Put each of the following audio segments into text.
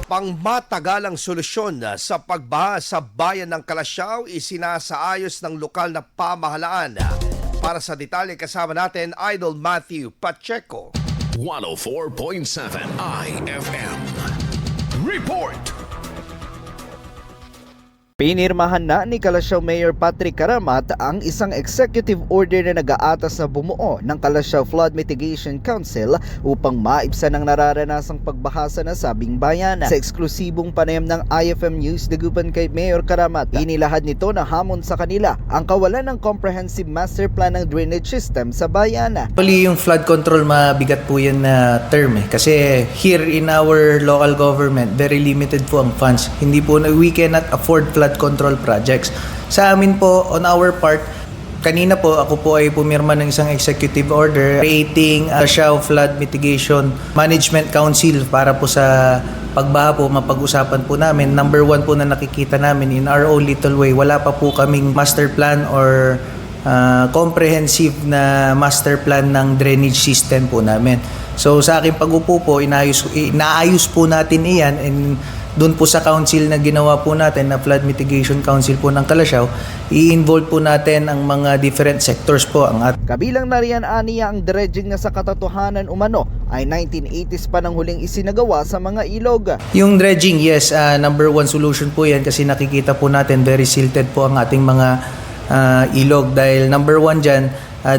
Pangmatagalang solusyon sa pagbaha sa bayan ng Calasiao isinasaayos ng lokal na pamahalaan. Para sa detalye kasama natin Idol Matthew Pacheco. 104.7 IFM Report. Pinirmahan na ni Calasiao Mayor Patrick Caramat ang isang executive order na nag-aatas na bumuo ng Calasiao Flood Mitigation Council upang maibsan ang nararanasang pagbaha sa nasabing bayan. Sa eksklusibong panayam ng IFM News dagupan kay Mayor Caramat, inilahad nito na hamon sa kanila ang kawalan ng comprehensive master plan ng drainage system sa bayan. Actually, yung flood control, mabigat po yan na term Kasi here in our local government, very limited po ang funds. Hindi po, we cannot afford flood control projects. Sa amin po, on our part, kanina po ako po ay pumirma ng isang executive order creating a Calasiao Flood Mitigation Management Council para po sa pagbaha po, mapag-usapan po namin. Number one po na nakikita namin in our own little way, wala pa po kaming master plan or comprehensive na master plan ng drainage system po namin. So sa aking pag-upo po, inaayos po natin iyan, and doon po sa council na ginawa po natin, na Flood Mitigation Council po ng Calasiao, i-involve po natin ang mga different sectors po. Kabilang na riyan aniya ang dredging na sa katotohanan umano ay 1980s pa nang huling isinagawa sa mga ilog. Yung dredging, yes, number one solution po yan kasi nakikita po natin very silted po ang ating mga ilog. Dahil number one dyan,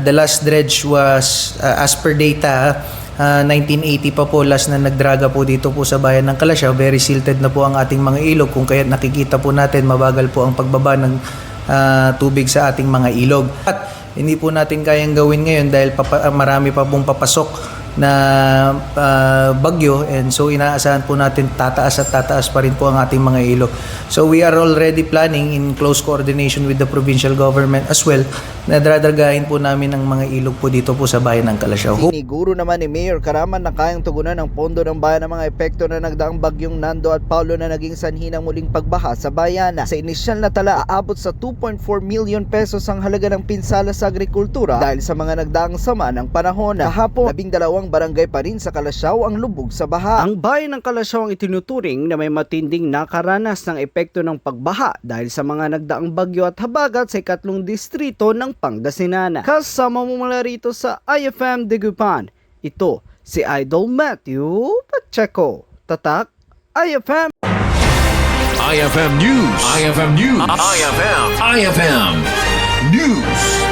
the last dredge was, as per data, 1980 pa po last na nagdraga po dito po sa bayan ng Calasiao. Very silted na po ang ating mga ilog, kung kaya nakikita po natin mabagal po ang pagbaba ng tubig sa ating mga ilog. At hindi po natin kayang gawin ngayon dahil marami pa pong papasok na bagyo, and so inaasahan po natin tataas at tataas pa rin po ang ating mga ilog. So we are already planning in close coordination with the provincial government as well na dadragahin po namin ang mga ilog po dito po sa bayan ng Calasiao. Siniguro naman ni Mayor Caramat na kayang tugunan ng pondo ng bayan ang mga epekto na nagdaang bagyong Nando at Paulo na naging sanhi ng muling pagbaha sa bayan. Sa inisyal na tala, aabot sa 2.4 million pesos ang halaga ng pinsala sa agrikultura dahil sa mga nagdaang sama ng panahon. Kahapon, 12 barangay pa rin sa Calasiao ang lubog sa baha. Ang bayan ng Calasiao ang itinuturing na may matinding nakaranas ng epekto ng pagbaha dahil sa mga nagdaang bagyo at habagat sa ikatlong distrito ng Pangasinan. Kasama mo mula rito sa IFM Dagupan, ito si Idol Matthew Pacheco. Tatak IFM. IFM News. IFM News. IFM News.